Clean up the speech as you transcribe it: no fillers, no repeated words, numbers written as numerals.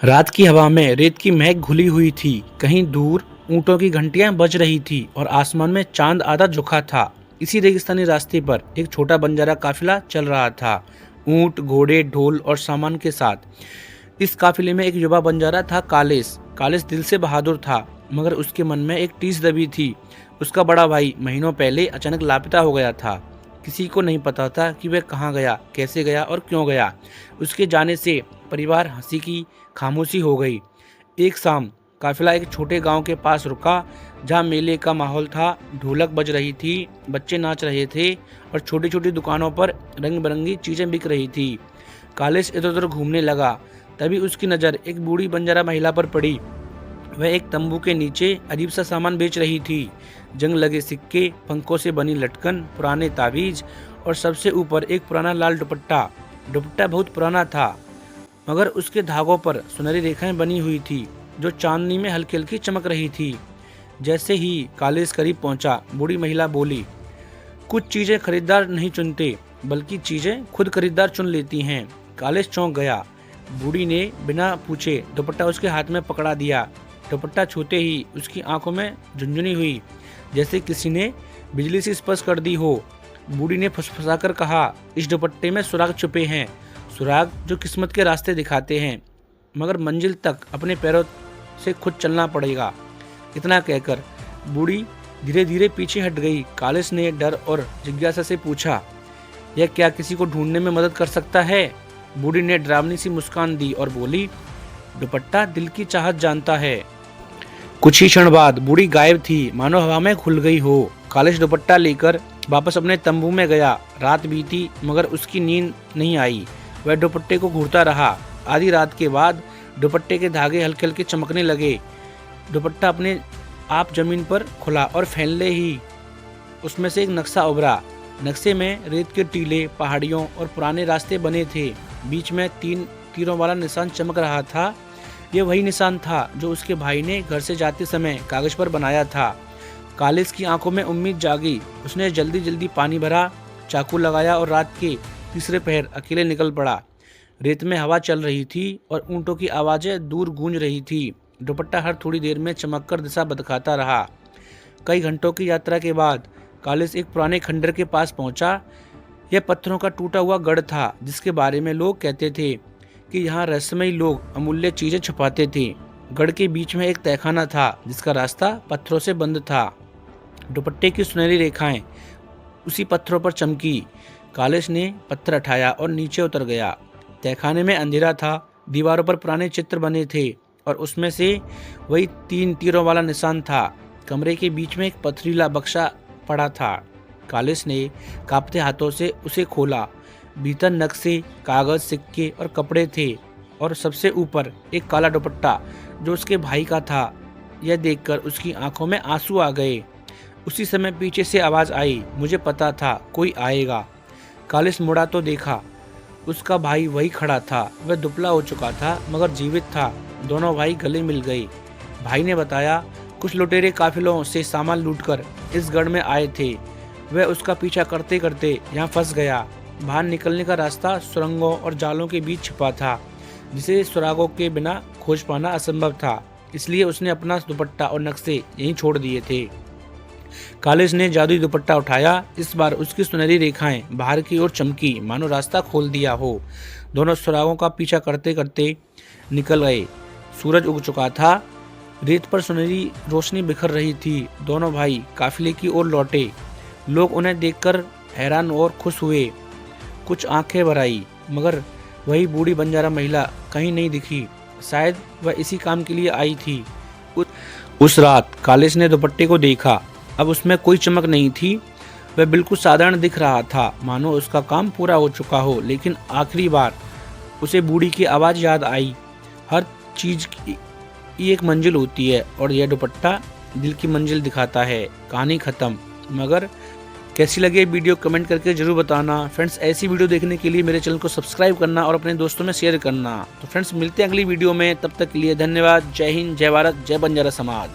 रात की हवा में रेत की महक घुली हुई थी। कहीं दूर ऊंटों की घंटियां बज रही थी और आसमान में चांद आधा झुका था। इसी रेगिस्तानी रास्ते पर एक छोटा बंजारा काफिला चल रहा था, ऊंट, घोड़े, ढोल और सामान के साथ। इस काफिले में एक युवा बंजारा था, कालिस। कालिस दिल से बहादुर था, मगर उसके मन में एक टीस दबी थी। उसका बड़ा भाई महीनों पहले अचानक लापता हो गया था। किसी को नहीं पता था कि वह कहाँ गया, कैसे गया और क्यों गया। उसके जाने से परिवार हंसी की खामोशी हो गई। एक शाम काफिला एक छोटे गांव के पास रुका, जहां मेले का माहौल था। ढोलक बज रही थी, बच्चे नाच रहे थे और छोटी छोटी दुकानों पर रंग बिरंगी चीजें बिक रही थी। कालिस इधर उधर घूमने लगा, तभी उसकी नज़र एक बूढ़ी बंजारा महिला पर पड़ी। वह एक तंबू के नीचे अजीब सा सामान बेच रही थी। जंग लगे सिक्के, पंखों से बनी लटकन, पुराने ताबीज और सबसे ऊपर एक पुराना लाल दुपट्टा। दुपट्टा बहुत पुराना था, मगर उसके धागों पर सुनहरी रेखाएं बनी हुई थी, जो चांदनी में हल्की हल्की चमक रही थी। जैसे ही कालिस करीब पहुंचा, बूढ़ी महिला बोली, कुछ चीजें खरीदार नहीं चुनते, बल्कि चीजें खुद खरीदार चुन लेती हैं। कालिस चौंक गया। बूढ़ी ने बिना पूछे दुपट्टा उसके हाथ में पकड़ा दिया। दुपट्टा छूते ही उसकी आंखों में झुंझुनी हुई, जैसे किसी ने बिजली से स्पर्श कर दी हो। बूढ़ी ने फुसफुसाकर कहा, इस दुपट्टे में सुराग छुपे हैं, सुराग जो किस्मत के रास्ते दिखाते हैं, मगर मंजिल तक अपने पैरों से खुद चलना पड़ेगा। इतना कहकर बूढ़ी धीरे धीरे पीछे हट गई। कालिस ने डर और जिज्ञासा से पूछा, यह क्या किसी को ढूंढने में मदद कर सकता है? बूढ़ी ने डरावनी सी मुस्कान दी और बोली, दुपट्टा दिल की चाहत जानता है। कुछ ही क्षण बाद बूढ़ी गायब थी, मानो हवा में खुल गई हो। कालिस दुपट्टा लेकर वापस अपने तंबू में गया। रात बीती, मगर उसकी नींद नहीं आई। वह दुपट्टे को घूरता रहा। आधी रात के बाद दुपट्टे के धागे हल्के हल्के चमकने लगे। दुपट्टा अपने आप जमीन पर खुला और फैलने ही उसमें से एक नक्शा उभरा। नक्शे में रेत के टीले, पहाड़ियों और पुराने रास्ते बने थे। बीच में 3 तीरों वाला निशान चमक रहा था। यह वही निशान था जो उसके भाई ने घर से जाते समय कागज पर बनाया था। कालिस की आंखों में उम्मीद जागी। उसने जल्दी जल्दी पानी भरा, चाकू लगाया और रात के तीसरे पहर अकेले निकल पड़ा। रेत में हवा चल रही थी और ऊंटों की आवाजें दूर गूंज रही थी। दुपट्टा हर थोड़ी देर में चमककर दिशा बदलता रहा। कई घंटों की यात्रा के बाद कालिस एक पुराने खंडर के पास पहुंचा। यह पत्थरों का टूटा हुआ गढ़ था, जिसके बारे में लोग कहते थे कि यहाँ रहस्यमयी लोग अमूल्य चीजें छुपाते थे। गढ़ के बीच में एक तहखाना था, जिसका रास्ता पत्थरों से बंद था। दुपट्टे की सुनहरी रेखाएं उसी पत्थरों पर चमकी। कालिस ने पत्थर उठाया और नीचे उतर गया। तहखाने में अंधेरा था। दीवारों पर पुराने चित्र बने थे और उसमें से वही 3 तीरों वाला निशान था। कमरे के बीच में एक पथरीला बक्सा पड़ा था। कालिस ने कांपते हाथों से उसे खोला। भीतर नक्शे, कागज, सिक्के और कपड़े थे, और सबसे ऊपर एक काला दुपट्टा जो उसके भाई का था। यह देखकर उसकी आंखों में आंसू आ गए। उसी समय पीछे से आवाज आई, मुझे पता था कोई आएगा। कालिस मुड़ा तो देखा, उसका भाई वही खड़ा था। वह दुबला हो चुका था, मगर जीवित था। दोनों भाई गले मिल गए। भाई ने बताया, कुछ लुटेरे काफिलों से सामान लूटकर इस गढ़ में आए थे। वह उसका पीछा करते करते यहाँ फंस गया। बाहर निकलने का रास्ता सुरंगों और जालों के बीच छिपा था, जिसे सुरागों के बिना खोज पाना असंभव था। इसलिए उसने अपना दुपट्टा और नक्शे यहीं छोड़ दिए थे। कालिस ने जादुई दुपट्टा उठाया। इस बार उसकी सुनहरी रेखाएं बाहर की ओर चमकी, मानो रास्ता खोल दिया हो। दोनों सुरागों का पीछा करते करते निकल गए। सूरज उग चुका था। रेत पर सुनहरी रोशनी बिखर रही थी। दोनों भाई काफिले की ओर लौटे। लोग उन्हें देखकर हैरान और खुश हुए। कुछ आंखें भर आई, मगर वही बूढ़ी बंजारा महिला कहीं नहीं दिखी। शायद वह इसी काम के लिए आई थी। उस रात कालिस ने दुपट्टे को देखा। अब उसमें कोई चमक नहीं थी। वह बिल्कुल साधारण दिख रहा था, मानो उसका काम पूरा हो चुका हो। लेकिन आखिरी बार उसे बूढ़ी की आवाज़ याद आई, हर चीज़ की एक मंजिल होती है और यह दुपट्टा दिल की मंजिल दिखाता है। कहानी ख़त्म। मगर कैसी लगी वीडियो कमेंट करके जरूर बताना। फ्रेंड्स, ऐसी वीडियो देखने के लिए मेरे चैनल को सब्सक्राइब करना और अपने दोस्तों में शेयर करना। तो फ्रेंड्स, मिलते हैं अगली वीडियो में। तब तक के लिए धन्यवाद। जय हिंद, जय भारत, जय बंजारा समाज।